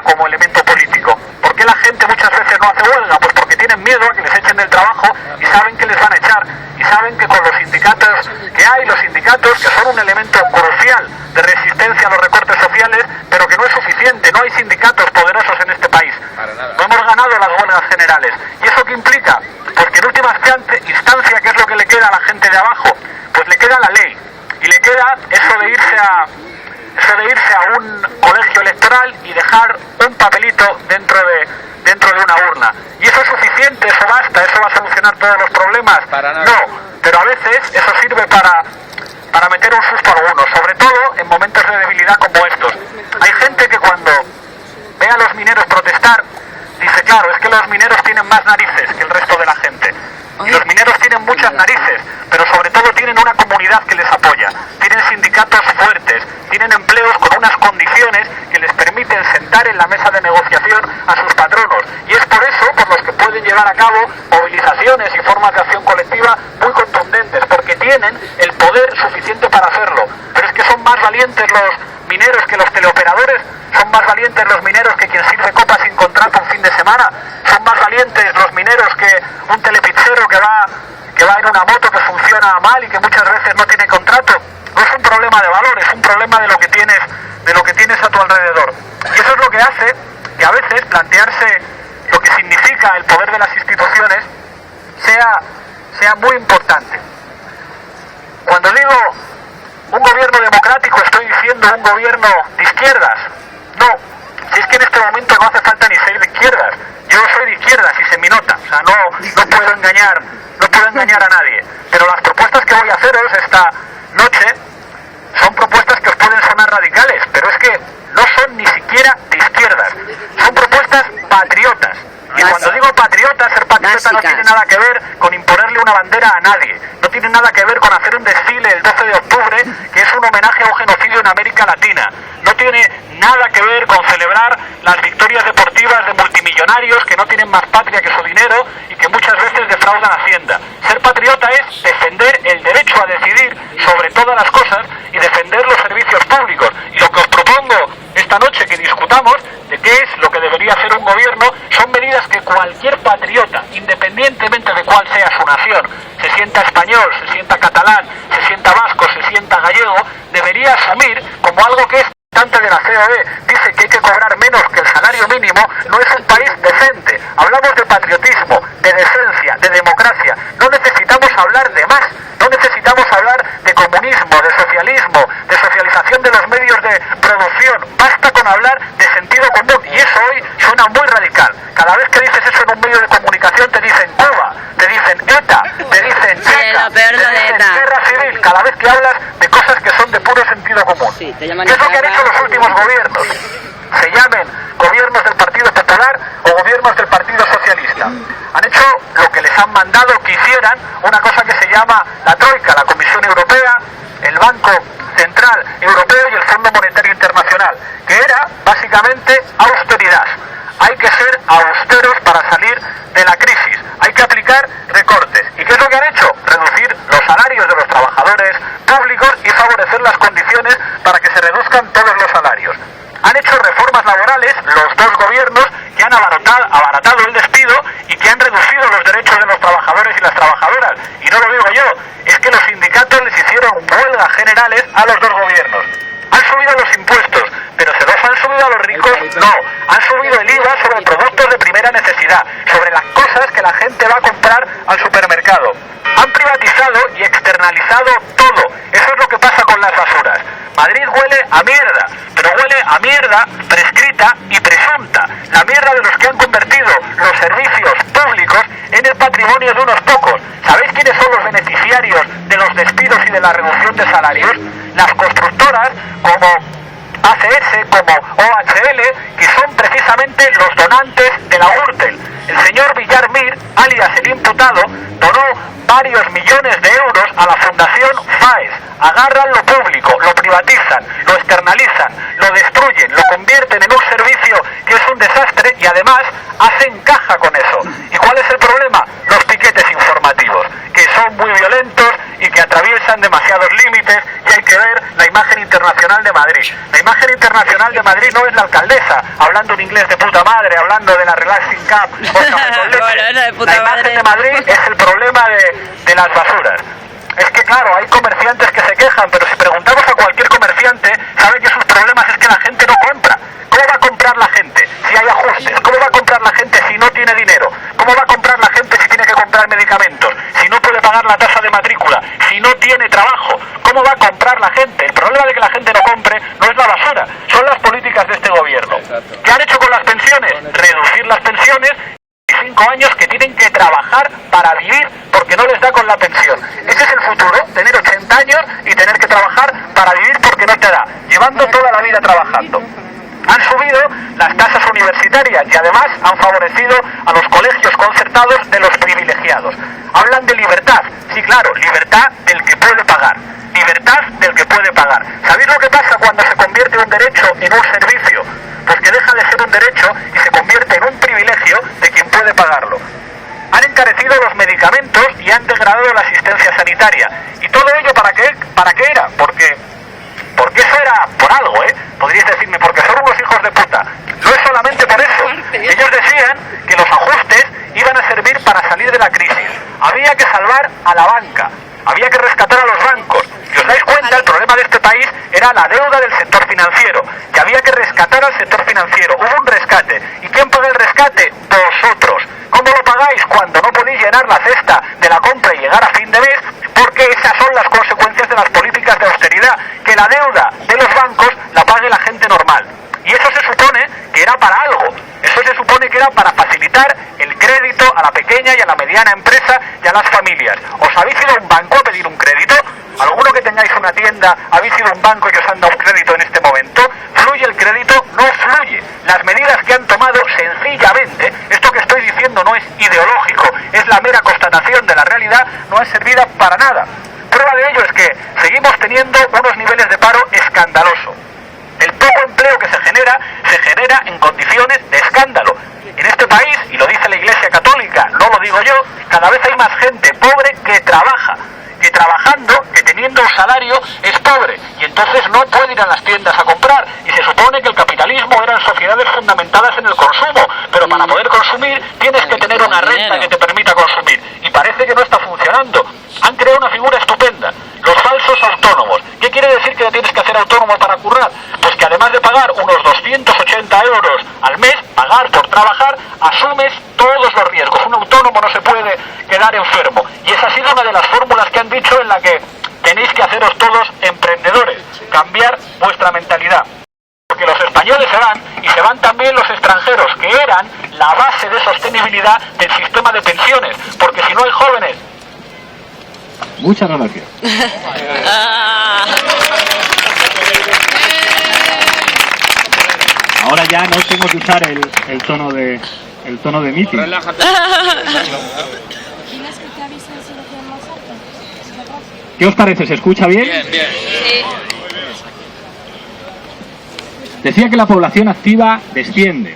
como elemento político. ¿Por qué la gente muchas veces no hace huelga? Pues porque tienen miedo a que les echen del trabajo y saben que les van a echar. Y saben que con los sindicatos que hay, los sindicatos que son un elemento crucial de resistencia a los recortes sociales, pero que no es suficiente. No hay sindicatos poderosos en este país. No hemos ganado las huelgas generales. ¿Y eso qué implica? Pues que en última instancia, ¿qué es lo que le queda a la gente de abajo? Pues le queda la ley. Y le queda eso de irse a un colegio electoral y dejar un papelito dentro de una urna. ¿Y eso es suficiente? ¿Eso basta? ¿Eso va a solucionar todos los problemas? No, pero a veces eso sirve para meter un susto a algunos, sobre todo en momentos de debilidad como estos. Hay gente que cuando ve a los mineros protestar dice, claro, es que los mineros tienen más narices que el resto de la gente. Y los mineros tienen muchas narices, pero sobre todo tienen una comunidad que les apoya, tienen sindicatos fuertes, tienen empleos con unas condiciones que les permiten sentar en la mesa de negociación a sus patronos. Y es por eso por los que pueden llevar a cabo movilizaciones y formas de acción colectiva muy contundentes, porque tienen el poder suficiente para hacerlo. Pero es que son más valientes los mineros que los teleoperadores, son más valientes los mineros que quien sirve copas sin contrato un fin de semana, son más valientes los mineros que un telepizzero que va en una moto que funciona mal y que muchas veces no tiene contrato. No es un problema de valor, es un problema de lo que tienes a tu alrededor. Y eso es lo que hace que a veces plantearse lo que significa el poder de las instituciones sea muy importante. Cuando digo un gobierno democrático, estoy diciendo un gobierno de izquierdas. No, si es que en este momento no hace falta ni ser de izquierdas. Yo soy de izquierdas y se me nota, o sea, no puedo engañar a nadie. Pero las propuestas que voy a haceros esta noche son propuestas que os pueden sonar radicales, pero es que no son ni siquiera de izquierdas. Son propuestas patriotas. Y cuando digo patriota, ser patriota no tiene nada que ver con imponerle una bandera a nadie. No tiene nada que ver con hacer un desfile el 12 de octubre, que es un homenaje a un genocidio en América Latina. No tiene nada que ver con celebrar las victorias deportivas de multimillonarios que no tienen más patria que su dinero y que muchas veces defraudan Hacienda. Ser patriota es defender el derecho a decidir sobre todas las cosas y defender los servicios públicos. Y lo que os propongo esta noche que discutamos de qué es lo que debería hacer un gobierno son medidas que cualquier patriota, independientemente de cuál sea su nación, se sienta español, se sienta catalán, se sienta vasco, se sienta gallego, debería asumir como algo que es importante de la COE. Dice que hay que cobrar menos que el salario mínimo, no es un país decente. Hablamos de patriotismo, de decencia, de democracia. No necesitamos hablar de más, no necesitamos hablar de comunismo, de socialismo, de socialización de los medios de producción. Basta con hablar de sentido común, y eso hoy suena muy radical. Cada vez que dices eso en un medio de comunicación te dicen Cuba, te dicen ETA, te dicen ETA, te dicen guerra civil, cada vez que hablas de cosas que son de puro sentido común. Sí, ¿Qué es lo que han hecho los últimos gobiernos? Se llamen gobiernos del Partido Popular o gobiernos del Partido Socialista. Han hecho lo que les han mandado que hicieran, una cosa que se llama la Troika, la Comisión Europea, el Banco Central Europeo y el Fondo Monetario Internacional, que era básicamente austeridad. Hay que ser austeros para salir de la crisis, hay que aplicar recortes. ¿Y qué es lo que han hecho? Reducir los salarios de los trabajadores públicos y favorecer las condiciones para que se reduzcan todos los salarios. Han hecho reformas laborales los dos gobiernos que han abaratado el despido y que han reducido los derechos de los trabajadores y las trabajadoras. Y no lo digo yo, es que los sindicatos les hicieron huelgas generales a los dos gobiernos. Han subido los impuestos, pero ¿se los han subido a los ricos? No. Han subido el IVA sobre productos de primera necesidad, sobre las cosas que la gente va a comprar al supermercado. Han privatizado y externalizado todo. Eso es lo que pasa con las basuras. Madrid huele a mierda, pero huele a mierda prescrita y presunta. La mierda de los que han convertido los servicios públicos en el patrimonio de unos pocos. ¿Sabéis quiénes son los beneficiarios de los despidos y de la reducción de salarios? Las constructoras como ACS, como OHL, que son precisamente los donantes de la Gürtel. El señor Villar Mir, alias el imputado, donó varios millones de euros a la Fundación FAES. Agarran lo público, lo privatizan, lo externalizan, lo destruyen, lo convierten en un servicio que es un desastre y además hacen caja con eso. ¿Y cuál es el problema? Los piquetes informativos, que son muy violentos y que atraviesan demasiados límites y hay que ver la imagen internacional de Madrid. La imagen internacional de Madrid no es la alcaldesa hablando un inglés de puta madre, hablando de la Relaxing Cup o el café con leche. La imagen de Madrid es el problema de las basuras. Es que claro, hay comerciantes que se quejan, pero si preguntamos a cualquier comerciante, sabe que sus problemas es que la gente no compra. ¿Cómo va a comprar la gente si hay ajustes? ¿Cómo va a comprar la gente si no tiene dinero? ¿Cómo va a comprar la gente si tiene que comprar medicamentos? Si no puede pagar la tasa de matrícula, si no tiene trabajo, ¿cómo va a comprar la gente? El problema de que la gente no compre no es la basura, son las políticas de este gobierno. ¿Qué han hecho con las pensiones? Reducir las pensiones. 5 años que tienen que trabajar para vivir porque no les da con la pensión. Ese es el futuro, tener 80 años y tener que trabajar para vivir porque no te da, llevando toda la vida trabajando. Han subido las tasas universitarias y además han favorecido a los colegios concertados de los privilegiados. Hablan de libertad, sí claro, libertad del que puede pagar. Libertad del que puede pagar. ¿Sabéis lo que pasa cuando se convierte un derecho en un servicio? Pues que deja de ser un derecho y se convierte en un privilegio de quien puede pagarlo. Han encarecido los medicamentos y han degradado la asistencia sanitaria. ¿Y todo ello para qué? ¿Para qué era? Porque eso era por algo, ¿eh? Podríais decirme, porque son unos hijos de puta. No es solamente por eso. Ellos decían que los ajustes iban a servir para salir de la crisis. Había que salvar a la banca. Había que rescatar a los bancos. Si os dais cuenta, el problema de este país era la deuda del sector financiero. Que había que rescatar al sector financiero. Hubo un rescate. ¿Y quién paga el rescate? Vosotros. ¿Cómo lo pagáis? Cuando no podéis llenar la cesta de la compra y llegar a fin de mes, porque esas son las consecuencias de las políticas de austeridad. Que la deuda de los bancos la pague la gente normal. Y eso se supone que era para algo. Eso se supone que era para facilitar el crédito a la pequeña y a la mediana empresa y a las familias. ¿Os habéis ido a un banco a pedir un crédito? ¿Alguno que tengáis una tienda habéis ido a un banco y os han dado un crédito en este momento? ¿Fluye el crédito? No fluye. Las medidas que han tomado sencillamente, esto que estoy diciendo no es ideológico, es la mera constatación de la realidad, no han servido para nada. Prueba de ello es que seguimos teniendo unos niveles de paro escandalosos. El poco empleo que se genera en condiciones de escándalo. En este país, y lo dice la Iglesia Católica, no lo digo yo, cada vez hay más gente pobre que trabaja, que trabajando, que teniendo un salario, es pobre, y entonces no puede ir a las tiendas a comprar, y se supone que el capitalismo eran sociedades fundamentadas en el consumo, pero para poder consumir tienes que tener una renta que te permita consumir, y parece que no está funcionando. Han creado una figura estupenda, los falsos autónomos. ¿Qué quiere decir que tienes que hacer autónomo para currar? Pues que además de pagar unos 280 euros al mes, pagar por trabajar, asumes todos los riesgos. Un autónomo no se puede quedar enfermo. Y esa ha sido una de las fórmulas que han dicho en la que tenéis que haceros todos emprendedores, cambiar vuestra mentalidad. Porque los españoles se van, y se van también los extranjeros, que eran la base de sostenibilidad del sistema de pensiones. Porque si no hay jóvenes... Muchas gracias. Ahora ya no tengo que usar el tono de meeting. ¿Qué os parece? ¿Se escucha bien? Bien, bien. Decía que la población activa desciende,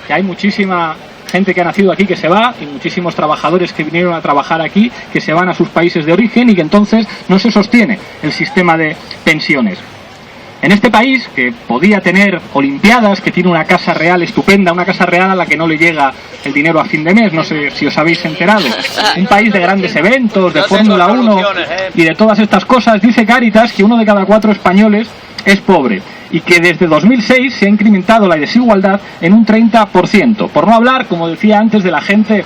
que hay muchísima gente que ha nacido aquí que se va y muchísimos trabajadores que vinieron a trabajar aquí que se van a sus países de origen y que entonces no se sostiene el sistema de pensiones. En este país, que podía tener olimpiadas, que tiene una casa real estupenda, una casa real a la que no le llega el dinero a fin de mes, no sé si os habéis enterado, un país de grandes eventos, de Fórmula 1 y de todas estas cosas, dice Cáritas que 1 de cada 4 españoles es pobre y que desde 2006 se ha incrementado la desigualdad en un 30%, por no hablar, como decía antes, de la gente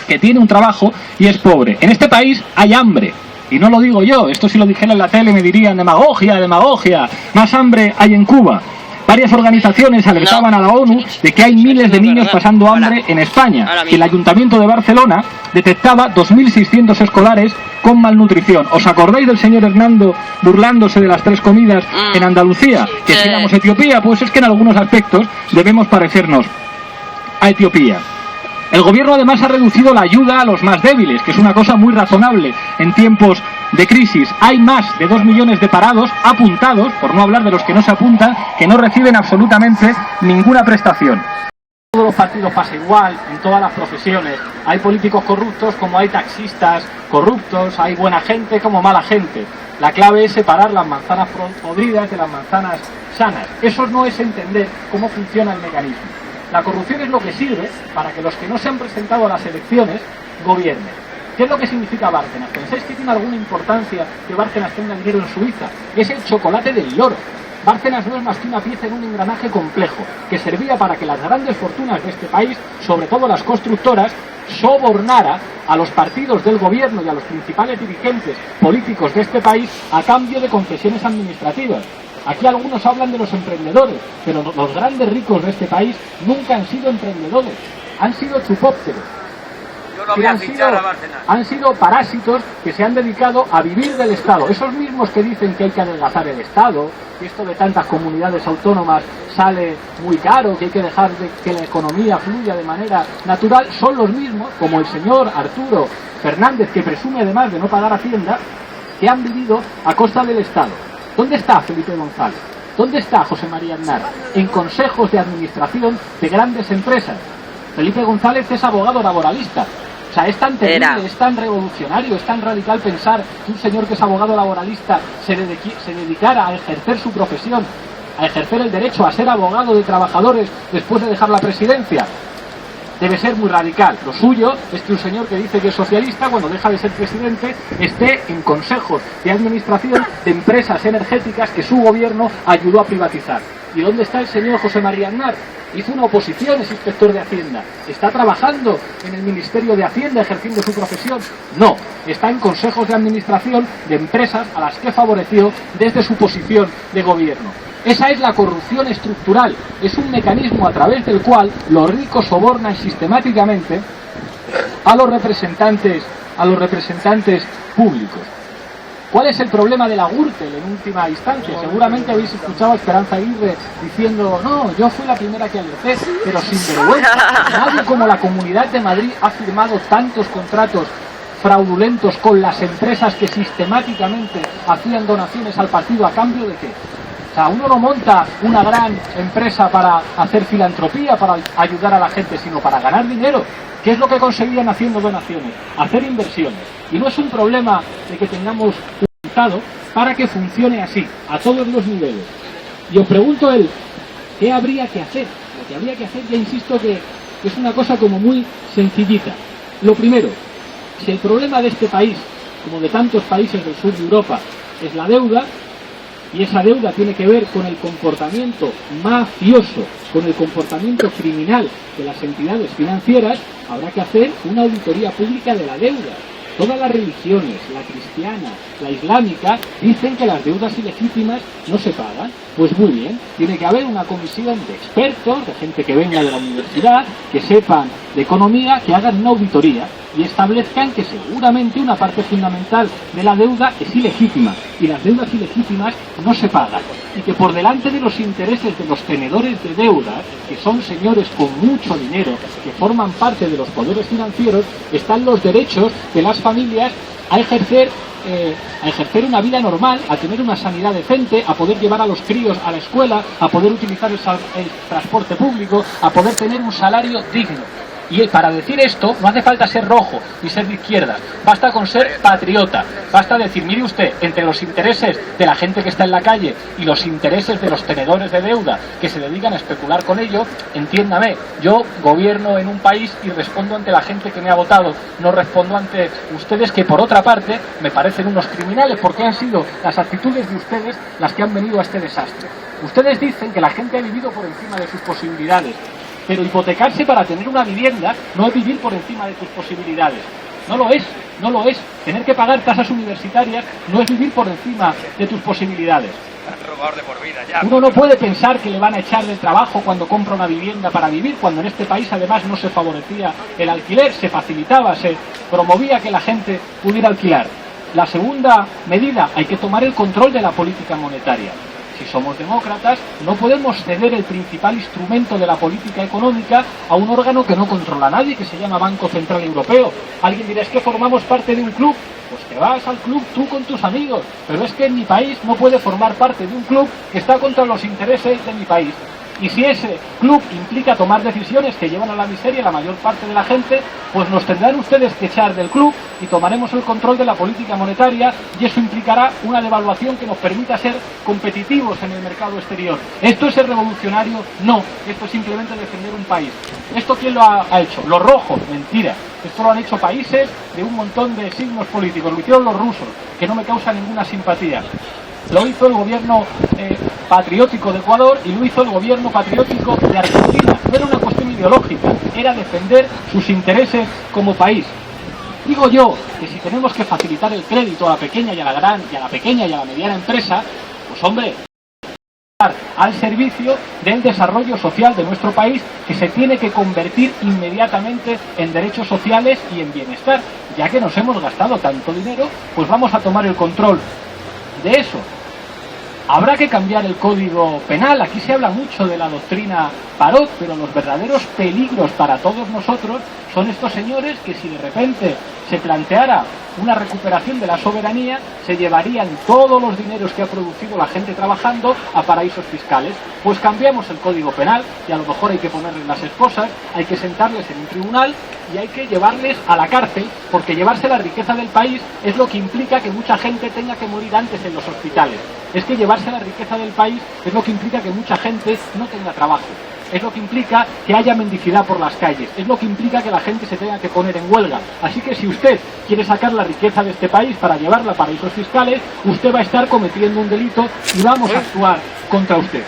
que tiene un trabajo y es pobre. En este país hay hambre. Y no lo digo yo, esto si lo dijera en la tele me dirían demagogia, demagogia, más hambre hay en Cuba. Varias organizaciones alertaban a la ONU de que hay miles de niños pasando hambre en España, que el Ayuntamiento de Barcelona detectaba 2.600 escolares con malnutrición. ¿Os acordáis del señor Hernando burlándose de las 3 comidas en Andalucía? Que si éramos Etiopía, pues es que en algunos aspectos debemos parecernos a Etiopía. El gobierno además ha reducido la ayuda a los más débiles, que es una cosa muy razonable en tiempos de crisis. Hay más de 2 millones de parados apuntados, por no hablar de los que no se apuntan, que no reciben absolutamente ninguna prestación. partidos pasa igual, en todas las profesiones. Hay políticos corruptos como hay taxistas corruptos, hay buena gente como mala gente. La clave es separar las manzanas podridas de las manzanas sanas. Eso no es entender cómo funciona el mecanismo. La corrupción es lo que sirve para que los que no se han presentado a las elecciones gobiernen. ¿Qué es lo que significa Bárcenas? ¿Pensáis que tiene alguna importancia que Bárcenas tenga dinero en Suiza? Es el chocolate del loro. Bárcenas no es más que una pieza en un engranaje complejo, que servía para que las grandes fortunas de este país, sobre todo las constructoras, sobornara a los partidos del gobierno y a los principales dirigentes políticos de este país a cambio de concesiones administrativas. Aquí algunos hablan de los emprendedores, pero los grandes ricos de este país nunca han sido emprendedores, han sido chupópteros. Han sido parásitos que se han dedicado a vivir del Estado. Esos mismos que dicen que hay que adelgazar el Estado, que esto de tantas comunidades autónomas sale muy caro, que hay que dejar de que la economía fluya de manera natural, son los mismos, como el señor Arturo Fernández, que presume además de no pagar Hacienda, que han vivido a costa del Estado. ¿Dónde está Felipe González? ¿Dónde está José María Aznar? En consejos de administración de grandes empresas. Felipe González es abogado laboralista. O sea, es tan terrible, es tan revolucionario, es tan radical pensar que un señor que es abogado laboralista se dedicara a ejercer su profesión, a ejercer el derecho a ser abogado de trabajadores después de dejar la presidencia. Debe ser muy radical. Lo suyo es que un señor que dice que es socialista, cuando deja de ser presidente, esté en consejos de administración de empresas energéticas que su gobierno ayudó a privatizar. ¿Y dónde está el señor José María Aznar? Hizo una oposición, es inspector de Hacienda. ¿Está trabajando en el Ministerio de Hacienda ejerciendo su profesión? No, está en consejos de administración de empresas a las que favoreció desde su posición de gobierno. Esa es la corrupción estructural, es un mecanismo a través del cual los ricos sobornan sistemáticamente a los representantes públicos. ¿Cuál es el problema de la Gürtel en última instancia? Seguramente habéis escuchado a Esperanza Aguirre diciendo: no, yo fui la primera que alerté, pero sin vergüenza. Nadie como la Comunidad de Madrid ha firmado tantos contratos fraudulentos con las empresas que sistemáticamente hacían donaciones al partido a cambio de qué. O sea, uno no monta una gran empresa para hacer filantropía, para ayudar a la gente, sino para ganar dinero. ¿Qué es lo que conseguían haciendo donaciones? Hacer inversiones. Y no es un problema de que tengamos un Estado para que funcione así, a todos los niveles. Y os pregunto ¿qué habría que hacer? Lo que habría que hacer, ya insisto, que es una cosa como muy sencillita. Lo primero, si el problema de este país, como de tantos países del sur de Europa, es la deuda, y esa deuda tiene que ver con el comportamiento mafioso, con el comportamiento criminal de las entidades financieras, habrá que hacer una auditoría pública de la deuda. Todas las religiones, la cristiana, la islámica, dicen que las deudas ilegítimas no se pagan. Pues muy bien, tiene que haber una comisión de expertos, de gente que venga de la universidad, que sepan de economía, que hagan una auditoría y establezcan que seguramente una parte fundamental de la deuda es ilegítima y las deudas ilegítimas no se pagan, y que por delante de los intereses de los tenedores de deuda, que son señores con mucho dinero, que forman parte de los poderes financieros, están los derechos de las familias a ejercer una vida normal, a tener una sanidad decente, a poder llevar a los críos a la escuela, a poder utilizar el transporte público, a poder tener un salario digno. Y para decir esto no hace falta ser rojo ni ser de izquierda, basta con ser patriota, basta decir: mire usted, entre los intereses de la gente que está en la calle y los intereses de los tenedores de deuda que se dedican a especular con ello, entiéndame, yo gobierno en un país y respondo ante la gente que me ha votado, no respondo ante ustedes, que por otra parte me parecen unos criminales, porque han sido las actitudes de ustedes las que han venido a este desastre. Ustedes dicen que la gente ha vivido por encima de sus posibilidades, pero hipotecarse para tener una vivienda no es vivir por encima de tus posibilidades. No lo es, no lo es. Tener que pagar tasas universitarias no es vivir por encima de tus posibilidades. Uno no puede pensar que le van a echar del trabajo cuando compra una vivienda para vivir, cuando en este país además no se favorecía el alquiler, se facilitaba, se promovía que la gente pudiera alquilar. La segunda medida, hay que tomar el control de la política monetaria. Si somos demócratas, no podemos ceder el principal instrumento de la política económica a un órgano que no controla a nadie, que se llama Banco Central Europeo. Alguien dirá: es que formamos parte de un club. Pues te vas al club tú con tus amigos, pero es que en mi país no puede formar parte de un club que está contra los intereses de mi país. Y si ese club implica tomar decisiones que llevan a la miseria a la mayor parte de la gente, pues nos tendrán ustedes que echar del club y tomaremos el control de la política monetaria, y eso implicará una devaluación que nos permita ser competitivos en el mercado exterior. ¿Esto es ser revolucionario? No, esto es simplemente defender un país. ¿Esto quién lo ha hecho? Los rojos, mentira. Esto lo han hecho países de un montón de signos políticos, lo hicieron los rusos, que no me causa ninguna simpatía. Lo hizo el gobierno patriótico de Ecuador y lo hizo el gobierno patriótico de Argentina. No era una cuestión ideológica, era defender sus intereses como país. Digo yo que si tenemos que facilitar el crédito a la pequeña y a la gran, y a la pequeña y a la mediana empresa, pues hombre, al servicio del desarrollo social de nuestro país, que se tiene que convertir inmediatamente en derechos sociales y en bienestar. Ya que nos hemos gastado tanto dinero, pues vamos a tomar el control de eso. Habrá que cambiar el Código Penal. Aquí se habla mucho de la doctrina Parot, pero los verdaderos peligros para todos nosotros son estos señores que, si de repente se planteara una recuperación de la soberanía, se llevarían todos los dineros que ha producido la gente trabajando a paraísos fiscales. Pues cambiamos el Código Penal, y a lo mejor hay que ponerles las esposas, hay que sentarles en un tribunal y hay que llevarles a la cárcel, porque llevarse la riqueza del país es lo que implica que mucha gente tenga que morir antes en los hospitales. Es que llevarse la riqueza del país es lo que implica que mucha gente no tenga trabajo. Es lo que implica que haya mendicidad por las calles. Es lo que implica que la gente se tenga que poner en huelga. Así que si usted quiere sacar la riqueza de este país para llevarla a paraísos fiscales, usted va a estar cometiendo un delito y vamos a actuar contra usted.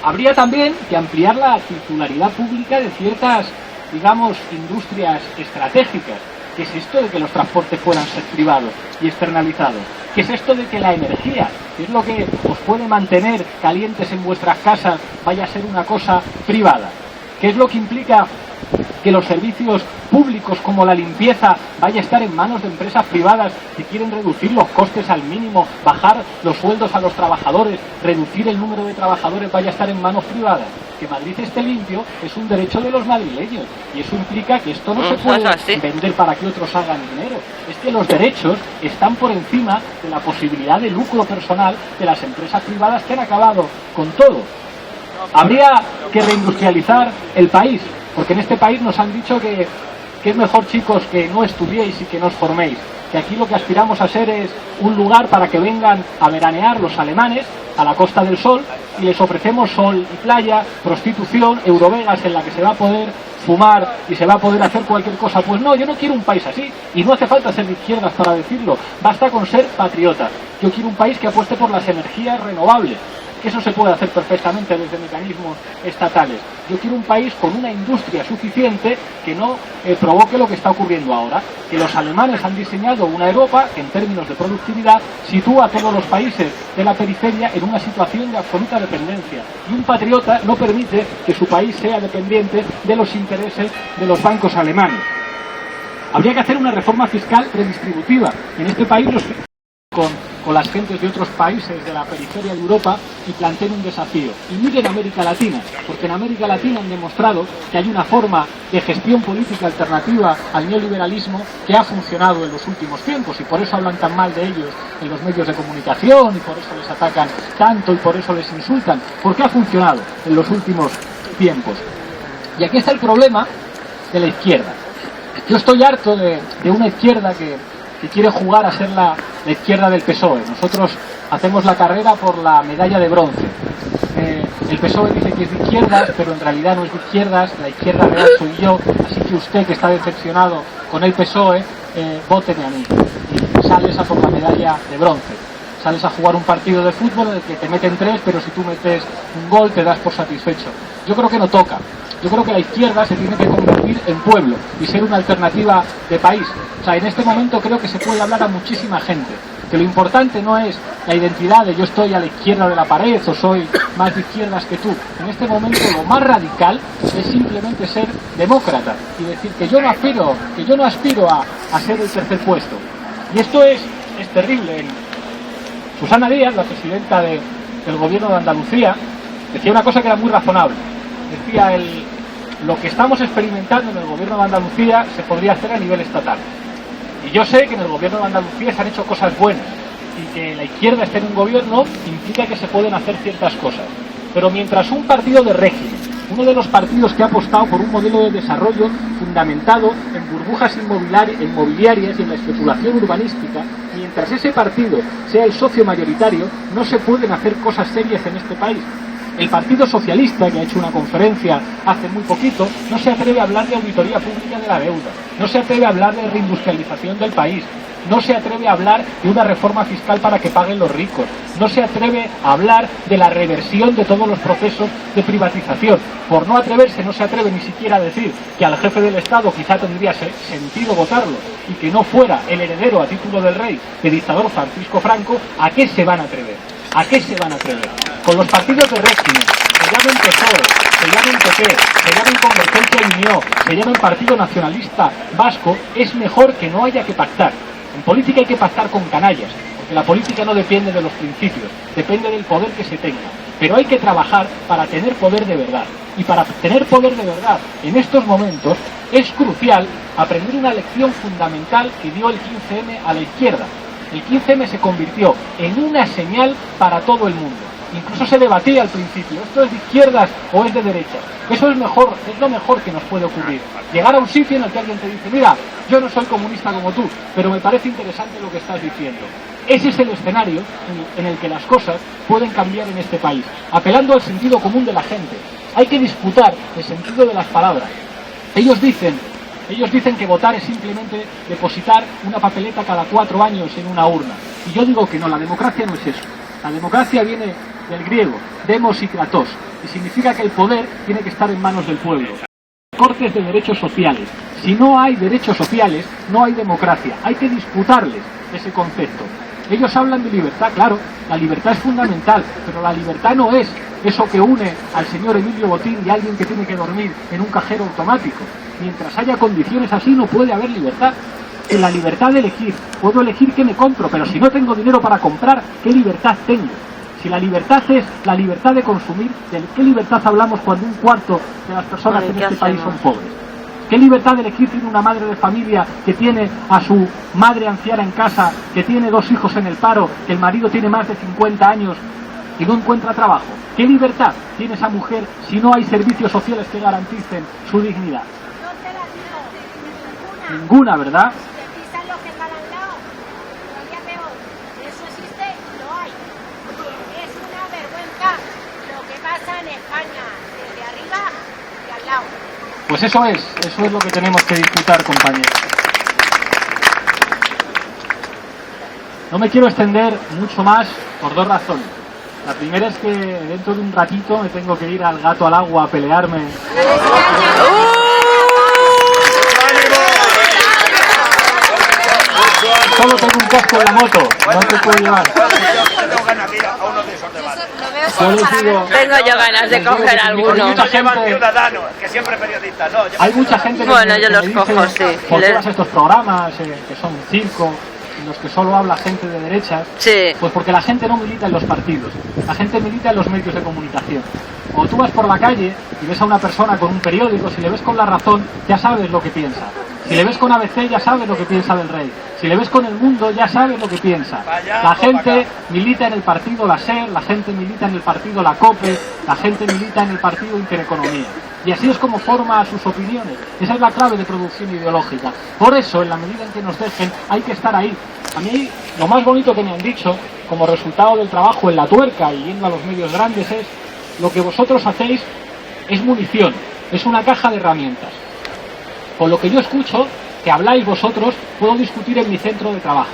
Habría también que ampliar la titularidad pública de ciertas, digamos, industrias estratégicas. ¿Qué es esto de que los transportes puedan ser privados y externalizados? ¿Qué es esto de que la energía, que es lo que os puede mantener calientes en vuestras casas, vaya a ser una cosa privada? ¿Qué es lo que implica que los servicios públicos como la limpieza vaya a estar en manos de empresas privadas que quieren reducir los costes al mínimo, bajar los sueldos a los trabajadores, reducir el número de trabajadores, vaya a estar en manos privadas? Que Madrid esté limpio es un derecho de los madrileños, y eso implica que esto no se puede vender para que otros hagan dinero. Es que los derechos están por encima de la posibilidad de lucro personal de las empresas privadas que han acabado con todo. Habría que reindustrializar el país, porque en este país nos han dicho que es mejor, chicos, que no estudiéis y que no os forméis, que aquí lo que aspiramos a ser es un lugar para que vengan a veranear los alemanes a la Costa del Sol, y les ofrecemos sol y playa, prostitución, Eurovegas en la que se va a poder fumar y se va a poder hacer cualquier cosa. Pues no, yo no quiero un país así, y no hace falta ser de izquierdas para decirlo, basta con ser patriota. Yo quiero un país que apueste por las energías renovables, que eso se puede hacer perfectamente desde mecanismos estatales. Yo quiero un país con una industria suficiente que no provoque lo que está ocurriendo ahora, que los alemanes han diseñado una Europa que en términos de productividad sitúa a todos los países de la periferia en una situación de absoluta dependencia, y un patriota no permite que su país sea dependiente de los intereses de los bancos alemanes. Habría que hacer una reforma fiscal redistributiva. En este país con las gentes de otros países de la periferia de Europa y planteen un desafío. Y miren América Latina, porque en América Latina han demostrado que hay una forma de gestión política alternativa al neoliberalismo que ha funcionado en los últimos tiempos, y por eso hablan tan mal de ellos en los medios de comunicación, y por eso les atacan tanto y por eso les insultan, porque ha funcionado en los últimos tiempos. Y aquí está el problema de la izquierda. Yo estoy harto de una izquierda que quiere jugar a ser la izquierda del PSOE. Nosotros hacemos la carrera por la medalla de bronce. El PSOE dice que es de izquierdas, pero en realidad no es de izquierdas, la izquierda real soy yo, así que usted, que está decepcionado con el PSOE, vóteme a mí. Y sales a por la medalla de bronce. Sales a jugar un partido de fútbol en el que te meten 3, pero si tú metes un gol te das por satisfecho. Yo creo que no toca. Yo creo que la izquierda se tiene que convertir en pueblo y ser una alternativa de país. O sea, en este momento creo que se puede hablar a muchísima gente, que lo importante no es la identidad de yo estoy a la izquierda de la pared o soy más de izquierdas que tú. En este momento lo más radical es simplemente ser demócrata y decir que yo no aspiro a ser el tercer puesto. Y esto es terrible. Susana Díaz, la presidenta del gobierno de Andalucía, decía una cosa que era muy razonable. Decía, lo que estamos experimentando en el gobierno de Andalucía se podría hacer a nivel estatal. Y yo sé que en el gobierno de Andalucía se han hecho cosas buenas, y que la izquierda esté en un gobierno implica que se pueden hacer ciertas cosas. Pero mientras un partido de régimen, uno de los partidos que ha apostado por un modelo de desarrollo fundamentado en burbujas inmobiliarias y en la especulación urbanística, mientras ese partido sea el socio mayoritario, no se pueden hacer cosas serias en este país. El Partido Socialista, que ha hecho una conferencia hace muy poquito, no se atreve a hablar de auditoría pública de la deuda, no se atreve a hablar de reindustrialización del país, no se atreve a hablar de una reforma fiscal para que paguen los ricos, no se atreve a hablar de la reversión de todos los procesos de privatización. Por no atreverse, no se atreve ni siquiera a decir que al jefe del Estado quizá tendría sentido votarlo y que no fuera el heredero a título del rey del dictador Francisco Franco. ¿A qué se van a atrever? ¿A qué se van a atrever? Con los partidos de régimen, se llamen PSOE, se llamen PP, se llamen Convergencia y Unió, se llamen Partido Nacionalista Vasco, es mejor que no haya que pactar. En política hay que pactar con canallas, porque la política no depende de los principios, depende del poder que se tenga. Pero hay que trabajar para tener poder de verdad. Y para tener poder de verdad en estos momentos es crucial aprender una lección fundamental que dio el 15M a la izquierda. El 15M se convirtió en una señal para todo el mundo. Incluso se debatía al principio, ¿esto es de izquierdas o es de derechas? Eso es lo mejor que nos puede ocurrir. Llegar a un sitio en el que alguien te dice, mira, yo no soy comunista como tú, pero me parece interesante lo que estás diciendo. Ese es el escenario en el que las cosas pueden cambiar en este país, apelando al sentido común de la gente. Hay que disputar el sentido de las palabras. Ellos dicen que votar es simplemente depositar una papeleta cada 4 años en una urna. Y yo digo que no, la democracia no es eso. La democracia viene del griego, demos y kratos, y significa que el poder tiene que estar en manos del pueblo. Cortes de derechos sociales. Si no hay derechos sociales, no hay democracia. Hay que disputarles ese concepto. Ellos hablan de libertad, claro, la libertad es fundamental, pero la libertad no es eso que une al señor Emilio Botín y a alguien que tiene que dormir en un cajero automático. Mientras haya condiciones así, no puede haber libertad. En la libertad de elegir, puedo elegir qué me compro, pero si no tengo dinero para comprar, ¿qué libertad tengo? Si la libertad es la libertad de consumir, ¿de qué libertad hablamos cuando un cuarto de las personas en este país son pobres? ¿Qué libertad de elegir tiene una madre de familia que tiene a su madre anciana en casa, que tiene 2 hijos en el paro, que el marido tiene más de 50 años y no encuentra trabajo? ¿Qué libertad tiene esa mujer si no hay servicios sociales que garanticen su dignidad? Ninguna, ¿verdad? Pues eso es lo que tenemos que disputar, compañeros. No me quiero extender mucho más por 2 razones. La primera es que dentro de un ratito me tengo que ir al Gato al Agua a pelearme. Solo tengo un casco de la moto, no te puedo llevar. Tengo yo ganas de coger alguno. Hay mucha gente que bueno, yo los cojo, sí. ¿Por qué vas a estos programas que son circo, en los que solo habla gente de derechas? Sí. Pues porque la gente no milita en los partidos, la gente milita en los medios de comunicación. Cuando tú vas por la calle y ves a una persona con un periódico, si le ves con La Razón, ya sabes lo que piensa. Si le ves con ABC, ya sabes lo que piensa del rey. Si le ves con El Mundo, ya sabes lo que piensa. La gente milita en el partido La SER, la gente milita en el partido La COPE, la gente milita en el partido Intereconomía. Y así es como forma sus opiniones. Esa es la clave de producción ideológica. Por eso, en la medida en que nos dejen, hay que estar ahí. A mí, lo más bonito que me han dicho, como resultado del trabajo en La Tuerca y yendo a los medios grandes, es: lo que vosotros hacéis es munición, es una caja de herramientas. Con lo que yo escucho, que habláis vosotros, puedo discutir en mi centro de trabajo,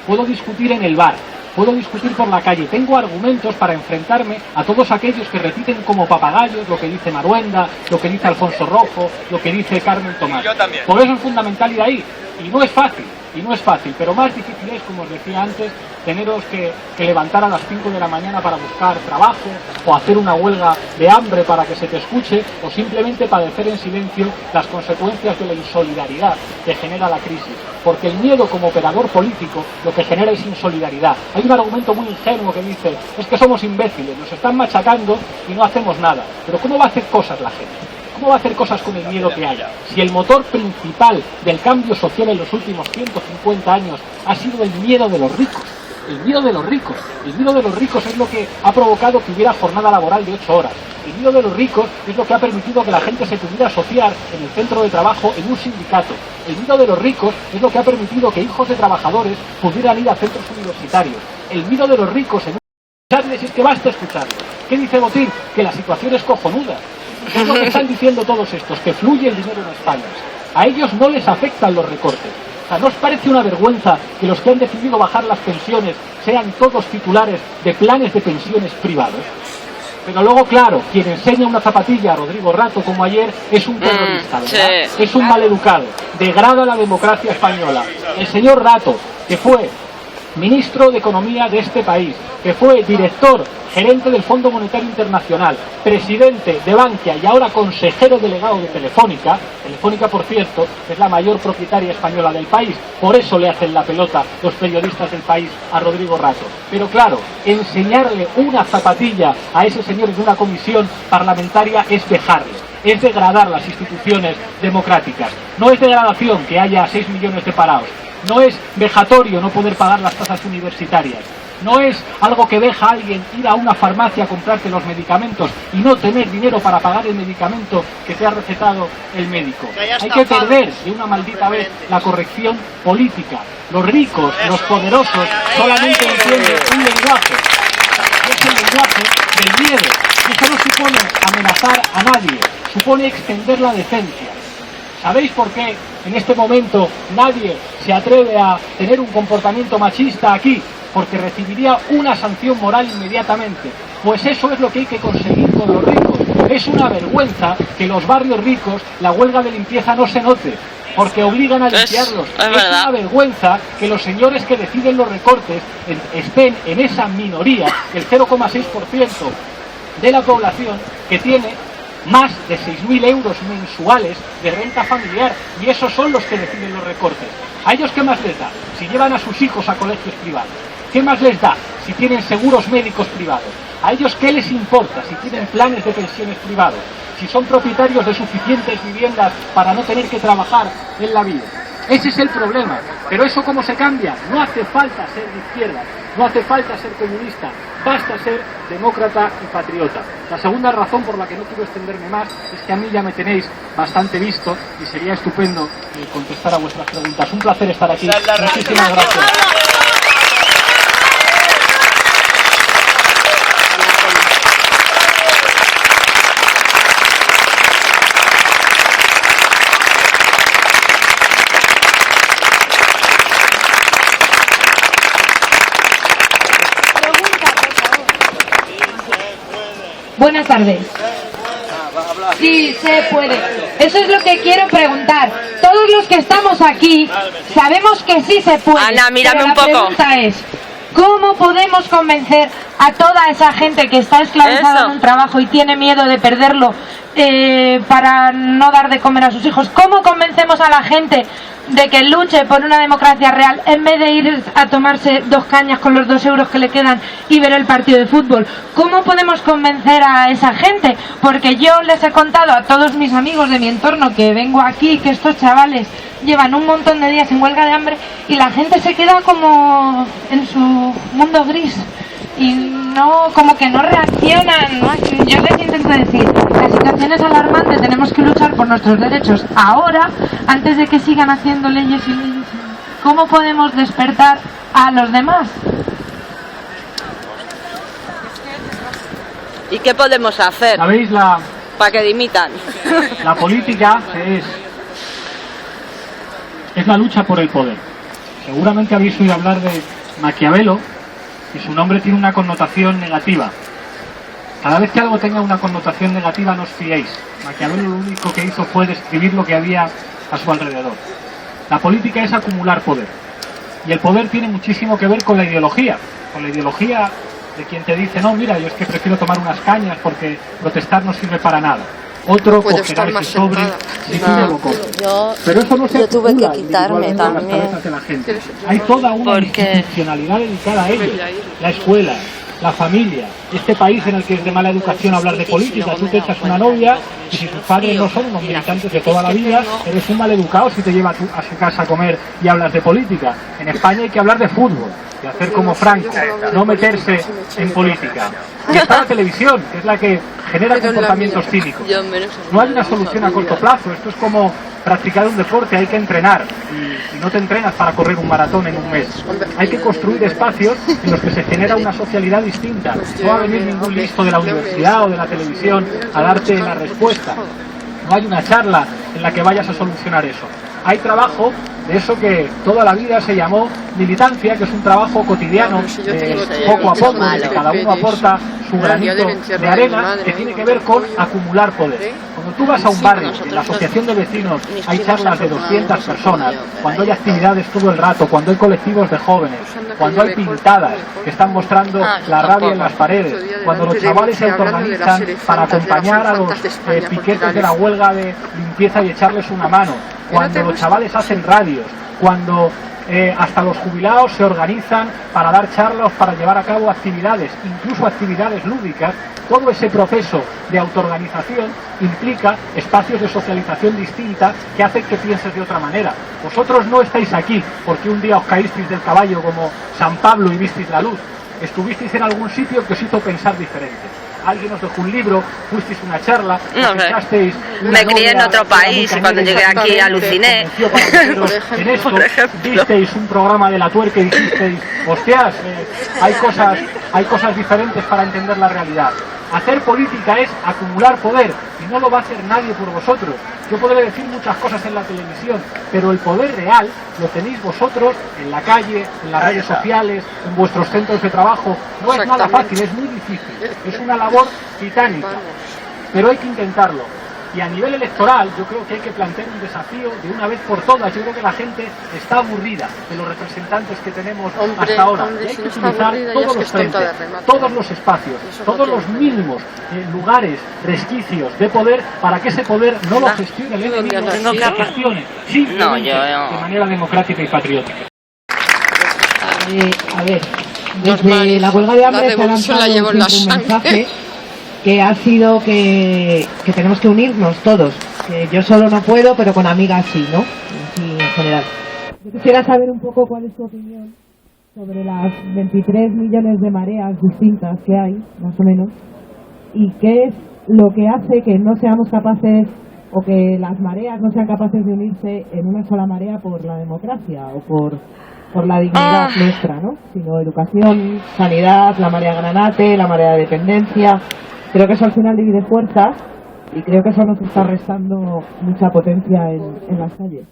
puedo discutir en el bar, puedo discutir por la calle. Tengo argumentos para enfrentarme a todos aquellos que repiten como papagayos lo que dice Maruenda, lo que dice Alfonso Rojo, lo que dice Carmen Tomás. Por eso es fundamental ir ahí. Y no es fácil, pero más difícil es, como os decía antes, teneros que levantar a las 5 de la mañana para buscar trabajo, o hacer una huelga de hambre para que se te escuche, o simplemente padecer en silencio las consecuencias de la insolidaridad que genera la crisis. Porque el miedo como operador político lo que genera es insolidaridad. Hay un argumento muy ingenuo que dice: es que somos imbéciles, nos están machacando y no hacemos nada. Pero ¿cómo va a hacer cosas la gente? ¿Cómo va a hacer cosas con el miedo que haya? Si el motor principal del cambio social en los últimos 150 años ha sido el miedo de los ricos. El miedo de los ricos. El miedo de los ricos es lo que ha provocado que hubiera jornada laboral de 8 horas. El miedo de los ricos es lo que ha permitido que la gente se pudiera asociar en el centro de trabajo en un sindicato. El miedo de los ricos es lo que ha permitido que hijos de trabajadores pudieran ir a centros universitarios. El miedo de los ricos en escucharles es que basta escucharlos. ¿Qué dice Botín? Que la situación es cojonuda. Es lo que están diciendo todos estos, que fluye el dinero en España. A ellos no les afectan los recortes. O sea, ¿no os parece una vergüenza que los que han decidido bajar las pensiones sean todos titulares de planes de pensiones privados? Pero luego, claro, quien enseña una zapatilla a Rodrigo Rato como ayer es un terrorista, ¿verdad? Sí. Es un maleducado, degrada la democracia española. El señor Rato, que fue ministro de Economía de este país, que fue director, gerente del Fondo Monetario Internacional, presidente de Bankia y ahora consejero delegado de Telefónica. Telefónica, por cierto, es la mayor propietaria española del país, por eso le hacen la pelota los periodistas del país a Rodrigo Rato. Pero claro, enseñarle una zapatilla a ese señor en una comisión parlamentaria es dejarle, es degradar las instituciones democráticas. No es degradación que haya 6 millones de parados. No es vejatorio no poder pagar las tasas universitarias. No es algo que deja a alguien ir a una farmacia a comprarte los medicamentos y no tener dinero para pagar el medicamento que te ha recetado el médico. Hay que perder de una maldita vez la corrección política. Los ricos, los poderosos, solamente entienden un lenguaje. Es el lenguaje del miedo. Eso no supone amenazar a nadie, supone extender la decencia. ¿Sabéis por qué en este momento nadie se atreve a tener un comportamiento machista aquí? Porque recibiría una sanción moral inmediatamente. Pues eso es lo que hay que conseguir con los ricos. Es una vergüenza que los barrios ricos la huelga de limpieza no se note, porque obligan a limpiarlos. Es una vergüenza que los señores que deciden los recortes estén en esa minoría, el 0,6% de la población que tiene más de 6.000 euros mensuales de renta familiar, y esos son los que deciden los recortes. ¿A ellos qué más les da? Si llevan a sus hijos a colegios privados. ¿Qué más les da si tienen seguros médicos privados? ¿A ellos qué les importa si tienen planes de pensiones privados? Si son propietarios de suficientes viviendas para no tener que trabajar en la vida. Ese es el problema. Pero ¿eso cómo se cambia? No hace falta ser de izquierda, no hace falta ser comunista, basta ser demócrata y patriota. La segunda razón por la que no quiero extenderme más es que a mí ya me tenéis bastante visto y sería estupendo contestar a vuestras preguntas. Un placer estar aquí. Muchísimas gracias. Buenas tardes. Sí, se puede. Eso es lo que quiero preguntar. Todos los que estamos aquí sabemos que sí se puede. Ana, mírame un poco. La pregunta es, ¿cómo podemos convencer a toda esa gente que está esclavizada en un trabajo y tiene miedo de perderlo para no dar de comer a sus hijos? ¿Cómo convencemos a la gente de que luche por una democracia real en vez de ir a tomarse 2 cañas con los 2 euros que le quedan y ver el partido de fútbol? ¿Cómo podemos convencer a esa gente? Porque yo les he contado a todos mis amigos de mi entorno que vengo aquí, que estos chavales llevan un montón de días en huelga de hambre y la gente se queda como en su mundo gris y no, como que no reaccionan, ¿no? Yo les intento decir, la situación es alarmante, tenemos que luchar por nuestros derechos ahora, antes de que sigan haciendo leyes y leyes. ¿Cómo podemos despertar a los demás? ¿Y qué podemos hacer? ¿Sabéis para que dimitan? La política es la lucha por el poder. Seguramente habéis oído hablar de Maquiavelo, y su nombre tiene una connotación negativa. Cada vez que algo tenga una connotación negativa, no os fiéis. Maquiavelo lo único que hizo fue describir lo que había a su alrededor. La política es acumular poder. Y el poder tiene muchísimo que ver con la ideología. Con la ideología de quien te dice, no, mira, yo es que prefiero tomar unas cañas porque protestar no sirve para nada. Otro cogerá ese sobre si tú no lo coges. Pero eso no se tuve que quitarme también. De la gente. Hay toda una institucionalidad dedicada a ello. La escuela, la familia, este país en el que es de mala educación hablar de política. Tú te echas una novia y si tus padres no son unos militantes de toda la vida, eres un maleducado si te lleva a su casa a comer y hablas de política. En España hay que hablar de fútbol, de hacer como Franco, no meterse en política. Y está la televisión, que es la que genera comportamientos cívicos. No hay una solución a corto plazo, esto es como practicar un deporte, hay que entrenar y no te entrenas para correr un maratón en un mes. Hay que construir espacios en los que se genera una socialidad distinta. No va a venir ningún listo de la universidad o de la televisión a darte la respuesta. No hay una charla en la que vayas a solucionar eso. Hay trabajo de eso que toda la vida se llamó militancia, que es un trabajo cotidiano, poco a poco, en que cada uno aporta su granito de arena, que tiene que ver con acumular poder. Cuando tú vas a un barrio, en la asociación de vecinos hay charlas de 200 personas, cuando hay actividades todo el rato, cuando hay colectivos de jóvenes, cuando hay pintadas que están mostrando la rabia en las paredes, cuando los chavales se autoorganizan para acompañar a los piquetes de la huelga de limpieza y echarles una mano, cuando los chavales hacen radios, cuando hasta los jubilados se organizan para dar charlas, para llevar a cabo actividades, incluso actividades lúdicas, todo ese proceso de autoorganización implica espacios de socialización distinta que hacen que pienses de otra manera. Vosotros no estáis aquí porque un día os caísteis del caballo como San Pablo y visteis la luz. Estuvisteis en algún sitio que os hizo pensar diferente. Alguien os dejó un libro, fuisteis una charla, me crié en otro país y cuando llegué aquí aluciné. En esto, visteis un programa de La Tuerca y dijisteis, hostias, hay cosas diferentes para entender la realidad. Hacer política es acumular poder y no lo va a hacer nadie por vosotros. Yo podré decir muchas cosas en la televisión, pero el poder real lo tenéis vosotros en la calle, en las redes sociales, en vuestros centros de trabajo. No es nada fácil, es muy difícil, es una labor titánica, pero hay que intentarlo. Y a nivel electoral yo creo que hay que plantear un desafío de una vez por todas. Yo creo que la gente está aburrida de los representantes que tenemos hasta ahora. Y hay que utilizar todos los frentes, todos los espacios, todos los mínimos lugares, resquicios de poder para que ese poder no lo gestione el enemigo, sino que lo gestione simplemente de manera democrática y patriótica. A ver, desde la huelga de hambre se ha lanzado un mensaje que ha sido que tenemos que unirnos todos, que yo solo no puedo, pero con amigas sí, ¿no? Sí, en general. Yo quisiera saber un poco cuál es tu opinión sobre las 23 millones de mareas distintas que hay, más o menos, y qué es lo que hace que no seamos capaces, o que las mareas no sean capaces de unirse en una sola marea por la democracia o por la dignidad nuestra, ¿no? Sino educación, sanidad, la marea granate, la marea de dependencia. Creo que eso al final divide fuerzas y creo que eso nos está restando mucha potencia en las calles.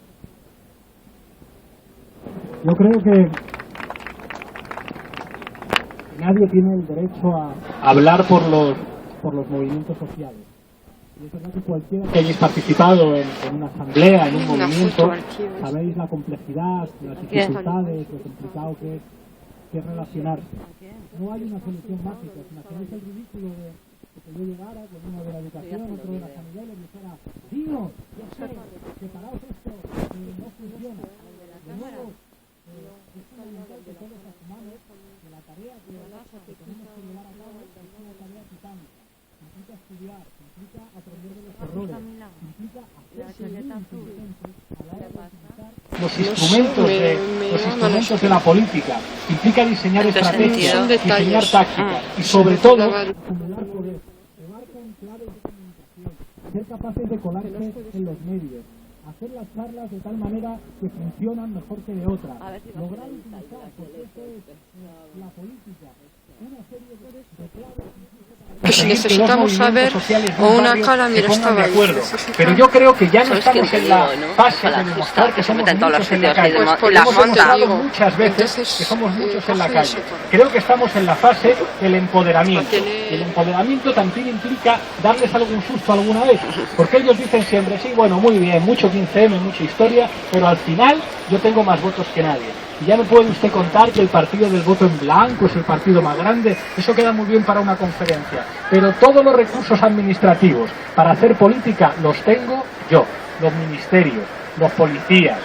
Yo creo que nadie tiene el derecho a hablar por los movimientos sociales. Y es verdad que cualquiera que hayáis participado en una asamblea, en un movimiento, sabéis la complejidad, las dificultades, lo complicado que es relacionarse. No hay una solución mágica, si hacéis el ridículo de que yo llegara con uno de la educación, otro de la sanidad y les dijera, dinos, yo sé, separaos esto, no funciona. De nuevo, es fundamental que todos asumamos que la tarea que tenemos que llevar a cabo es una tarea titánica. Implica estudiar, implica aprender de los errores, implica hacerse bien inteligente a la hora de utilizar los instrumentos de la política, implica diseñar estrategias, diseñar tácticas y sobre todo acumular poder, llevar con claves de comunicación, ser capaces de colarse en los medios, hacer las charlas de tal manera que funcionan mejor que de otras, lograr utilizar, porque esto es la política, una serie de claves. Que si necesitamos saber o una cara, mira, estaba ahí. Pero yo creo que ya no estamos en la fase de demostrar que somos muchos en la calle. Hemos demostrado muchas veces que somos muchos en la calle. Creo que estamos en la fase del empoderamiento. El empoderamiento también implica darles algún susto alguna vez. Porque ellos dicen siempre, sí, bueno, muy bien, mucho 15M, mucha historia, pero al final yo tengo más votos que nadie. Y ya me puede usted contar que el partido del voto en blanco es el partido más grande. Eso queda muy bien para una conferencia. Pero todos los recursos administrativos para hacer política los tengo yo. Los ministerios, los policías,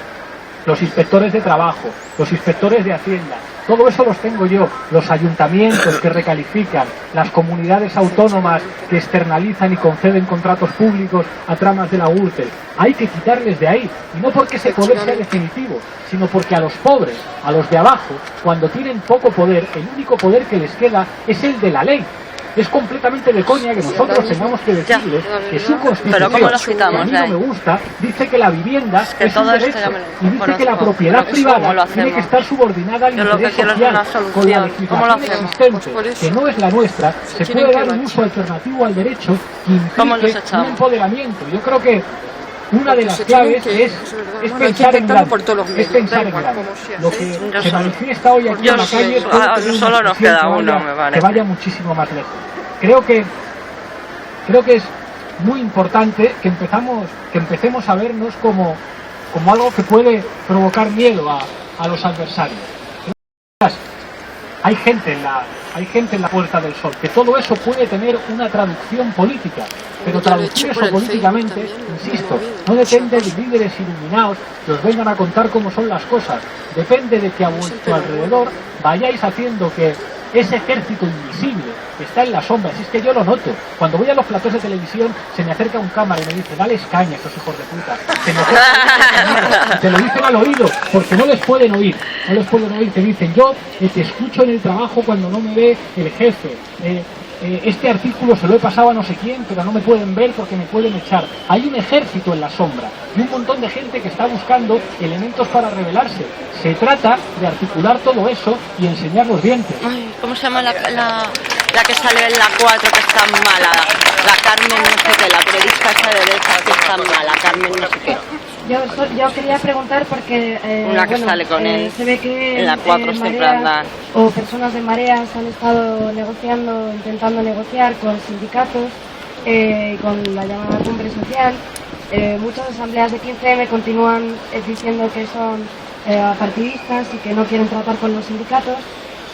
los inspectores de trabajo, los inspectores de Hacienda, todo eso los tengo yo, los ayuntamientos que recalifican, las comunidades autónomas que externalizan y conceden contratos públicos a tramas de la Gürtel. Hay que quitarles de ahí, y no porque ese poder sea definitivo, sino porque a los pobres, a los de abajo, cuando tienen poco poder, el único poder que les queda es el de la ley. Es completamente de coña que nosotros tengamos que decirles que su constitución, que a mí no me gusta, dice que la vivienda es un derecho y dice que la propiedad privada tiene que estar subordinada al interés social. Con la legislación existente, que no es la nuestra, se puede dar un uso alternativo al derecho que implique un empoderamiento. Yo creo que una de las claves es pensar en grande, es pensar en grande. Lo que se manifiesta hoy aquí en la calle solo nos queda uno, me vale. Que vaya muchísimo más lejos. Creo que es muy importante que empecemos a vernos como algo que puede provocar miedo a los adversarios. Hay gente en la Puerta del Sol, que todo eso puede tener una traducción política, pero traducir eso políticamente, insisto, no depende de líderes iluminados que os vengan a contar cómo son las cosas, depende de que a vuestro alrededor vayáis haciendo que ese ejército invisible que está en la sombra, si es que yo lo noto, cuando voy a los platós de televisión se me acerca un cámara y me dice, dales caña a esos hijos de puta, te lo dicen al oído, porque no les pueden oír, te dicen, yo te escucho en el trabajo cuando no me ve el jefe, este artículo se lo he pasado a no sé quién, pero no me pueden ver porque me pueden echar. Hay un ejército en la sombra y un montón de gente que está buscando elementos para rebelarse. Se trata de articular todo eso y enseñar los dientes. Ay, ¿cómo se llama la que sale en la 4 que es tan mala? La Carmen no sé qué, la periodista esa de derecha que es tan mala, Carmen no sé qué. Yo quería preguntar porque una que sale con él, se ve que en la 4 siempre andan, o personas de Mareas han estado intentando negociar con sindicatos, con la llamada cumbre social. Muchas asambleas de 15M continúan diciendo que son partidistas y que no quieren tratar con los sindicatos,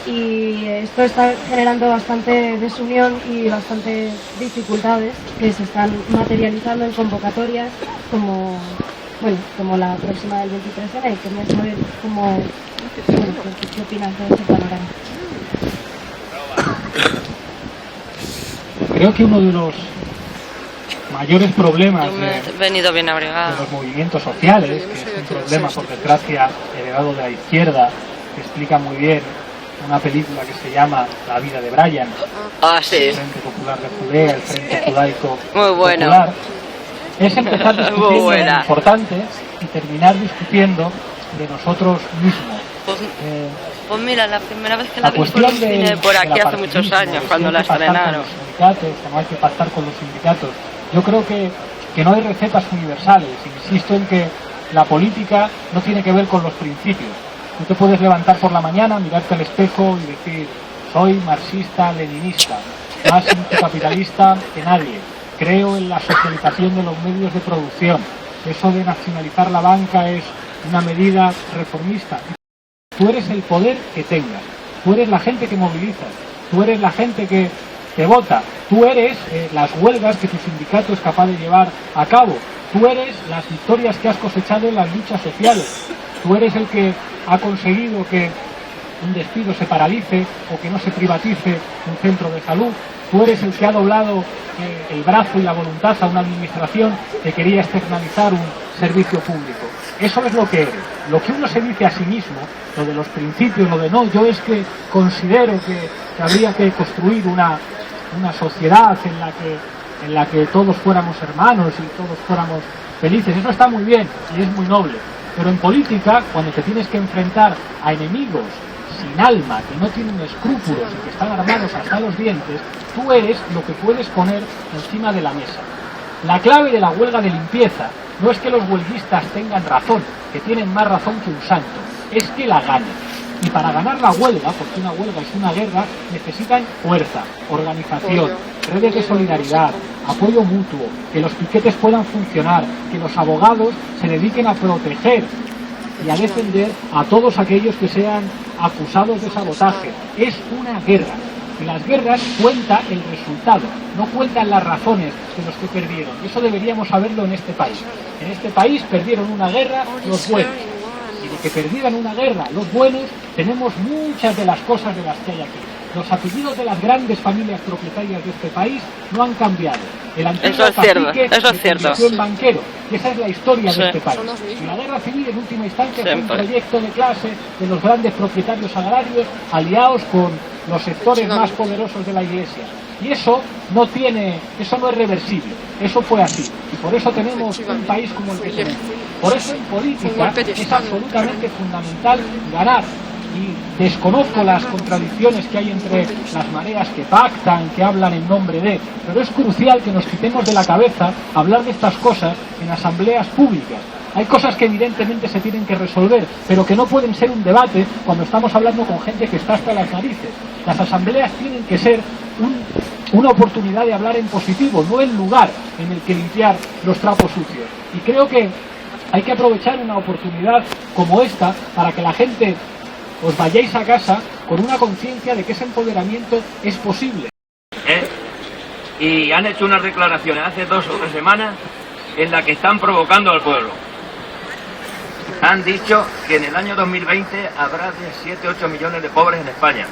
y esto está generando bastante desunión y bastantes dificultades que se están materializando en convocatorias como la próxima del 23N. Y quería saber qué opinas de este panorama. Creo que uno de los mayores problemas de los movimientos sociales, que es un problema por desgracia heredado de la izquierda, que explica muy bien una película que se llama La vida de Brian, sí. El Frente Popular de Judea, el Frente Judaico muy bueno. Popular, es empezar discutiendo de lo importante y terminar discutiendo de nosotros mismos. Pues mira, la primera vez que la vi fue en cine por aquí hace muchos años, cuando la estrenaron. No hay que pactar con los sindicatos. Yo creo que no hay recetas universales. Insisto en que la política no tiene que ver con los principios. Tú te puedes levantar por la mañana, mirarte al espejo y decir, soy marxista-leninista, más anticapitalista que nadie, creo en la socialización de los medios de producción, eso de nacionalizar la banca es una medida reformista. Tú eres el poder que tengas, tú eres la gente que movilizas, tú eres la gente que te vota, tú eres las huelgas que tu sindicato es capaz de llevar a cabo, tú eres las victorias que has cosechado en las luchas sociales, tú eres el que ha conseguido que un despido se paralice o que no se privatice un centro de salud, tú eres el que ha doblado el brazo y la voluntad a una administración que quería externalizar un servicio público. Eso es lo que eres. Lo que uno se dice a sí mismo, lo de los principios, lo de no, yo es que considero que habría que construir una sociedad en la que todos fuéramos hermanos y todos fuéramos felices, eso está muy bien y es muy noble, pero en política, cuando te tienes que enfrentar a enemigos sin alma, que no tienen escrúpulos y que están armados hasta los dientes, tú eres lo que puedes poner encima de la mesa. La clave de la huelga de limpieza no es que los huelguistas tengan razón, que tienen más razón que un santo, es que la ganen. Y para ganar la huelga, porque una huelga es una guerra, necesitan fuerza, organización, redes de solidaridad, apoyo mutuo, que los piquetes puedan funcionar, que los abogados se dediquen a proteger y a defender a todos aquellos que sean acusados de sabotaje. Es una guerra. En las guerras cuenta el resultado, no cuentan las razones de los que perdieron. Eso deberíamos saberlo en este país. En este país perdieron una guerra los buenos. Si de que perdieran una guerra los buenos, tenemos muchas de las cosas de las que hay aquí. Los apellidos de las grandes familias propietarias de este país no han cambiado. El antiguo cacique se convirtió en banquero, y esa es la historia de este país. Y la guerra civil, en última instancia, fue un proyecto de clase de los grandes propietarios agrarios aliados con los sectores más poderosos de la Iglesia. Y eso no es reversible, eso fue así. Y por eso tenemos un país como el que tenemos. Por eso en política es absolutamente fundamental ganar. Y desconozco las contradicciones que hay entre las mareas que pactan, que hablan en nombre de, pero es crucial que nos quitemos de la cabeza hablar de estas cosas en asambleas públicas. Hay cosas que evidentemente se tienen que resolver, pero que no pueden ser un debate cuando estamos hablando con gente que está hasta las narices. Las asambleas tienen que ser una oportunidad de hablar en positivo, no el lugar en el que limpiar los trapos sucios. Y creo que hay que aprovechar una oportunidad como esta para que la gente os vayáis a casa con una conciencia de que ese empoderamiento es posible. Y han hecho unas declaraciones hace 2 o 3 semanas en las que están provocando al pueblo. Han dicho que en el año 2020 habrá de 7 o 8 millones de pobres en España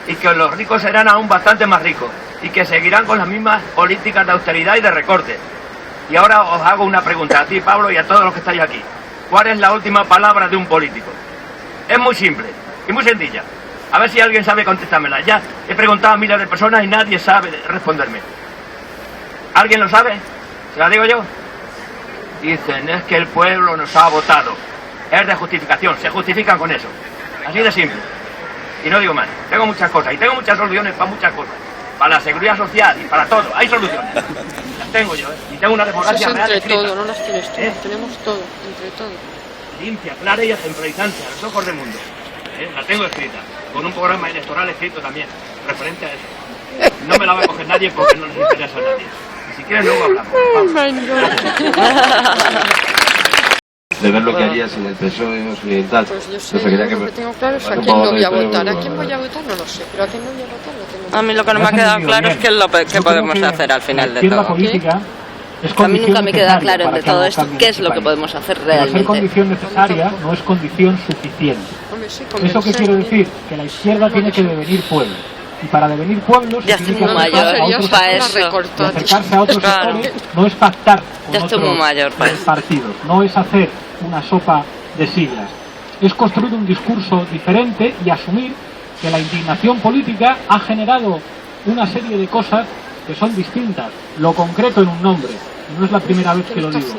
y que los ricos serán aún bastante más ricos y que seguirán con las mismas políticas de austeridad y de recorte. Y ahora os hago una pregunta a ti, Pablo, y a todos los que estáis aquí. ¿Cuál es la última palabra de un político? Es muy simple y muy sencilla. A ver si alguien sabe contestármela. Ya he preguntado a miles de personas y nadie sabe responderme. ¿Alguien lo sabe? ¿Se la digo yo? Dicen, es que el pueblo nos ha votado. Es de justificación, se justifican con eso. Así de simple. Y no digo más. Tengo muchas cosas y tengo muchas soluciones para muchas cosas. Para la seguridad social y para todo. Hay soluciones. Las tengo yo, Y tengo una democracia real escrita. Entre todo, no las tienes tú. Tenemos todo, entre todo. Limpia, clara y ejemplarizante a los ojos del mundo. La tengo escrita, con un programa electoral escrito también, referente a eso. No me la va a coger nadie porque no les interesa a nadie. Y si quieres luego hablamos. De ver lo que harías en el PSOE occidental. Pues yo sé, lo que tengo claro es a quién no voy a votar. ¿A quién voy a votar? No lo sé, pero a quién no voy a votar lo tengo. A mí lo que no me ha quedado claro es qué es lo que podemos hacer al final de todo. A mí nunca me queda claro de todo esto qué es lo que podemos hacer realmente. Ser condición necesaria no es condición suficiente. ¿Eso qué quiero decir? Que la izquierda tiene que devenir pueblo. Y para devenir pueblo se tiene que acercarse a otros sectores, no es pactar con otros partidos, no es hacer una sopa de siglas. Es construir un discurso diferente y asumir que la indignación política ha generado una serie de cosas que son distintas. Lo concreto en un nombre. No es la primera vez que lo digo.